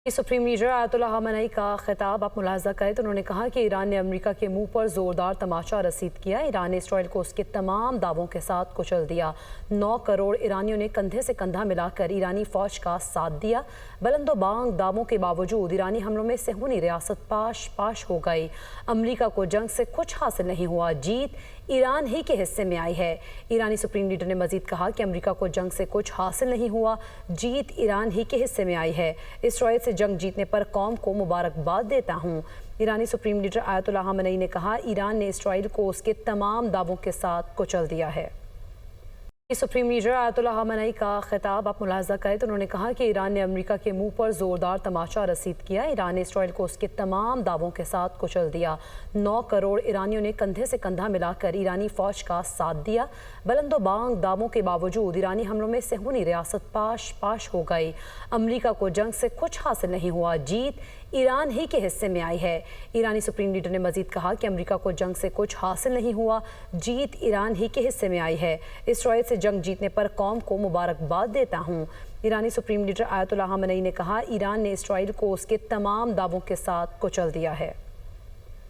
Supreme leader Ayatollah खamenei का खिताब आप मुलाहजा करें तो उन्होंने कहा कि ईरान ने अमेरिका के मुंह पर जोरदार तमाचा रसीद किया। ईरान ने इसराइल को उसके तमाम दावों के साथ कुचल दिया। 9 करोड़ ईरानियों ने कंधे से कंधा मिलाकर ईरानी फौज का साथ दिया। बुलंदोबांग दावों के बावजूद ईरानी हमलों में सेहूनी रियासत पाश पाश हो गई। अमेरिका को जंग से कुछ हासिल नहीं हुआ, जीत ईरान ही के हिस्से में आई है। ईरानी सुप्रीम लीडर ने मजीद कहा कि अमेरिका को जंग से कुछ हासिल नहीं हुआ, जीत ईरान ही के हिस्से में आई है। इसराइल से जंग जीतने पर कौम को मुबारकबाद देता हूँ। ईरानी सुप्रीम लीडर आयतुल्लाह खamenei ने कहा, ईरान ने इसराइल को उसके तमाम दावों के साथ कुचल दिया है। सुप्रीम लीडर आयतुल्लाह खamenei का खिताब आप मुलाहजा करें तो उन्होंने कहा कि ईरान ने अमेरिका के मुंह पर जोरदार तमाचा रसीद किया। ईरान ने इसराइल को उसके तमाम दावों के साथ कुचल दिया। 9 करोड़ ईरानियों ने कंधे से कंधा मिलाकर ईरानी फौज का साथ दिया। बुलंदोबांग दावों के बावजूद ईरानी हमलों में सेहूनी रियासत पाश पाश हो गई। अमेरिका को जंग से कुछ हासिल नहीं हुआ, जीत ईरान ही के हिस्से में आई है। ईरानी सुप्रीम लीडर ने मजीद कहा कि अमेरिका को जंग से कुछ हासिल नहीं हुआ, जीत ईरान ही के हिस्से में आई है। इसराइल से जंग जीतने पर कौम को मुबारकबाद देता हूँ। ईरानी सुप्रीम लीडर आयतुल्लाह खamenei ने कहा, ईरान ने इसराइल को उसके तमाम दावों के साथ कुचल दिया है।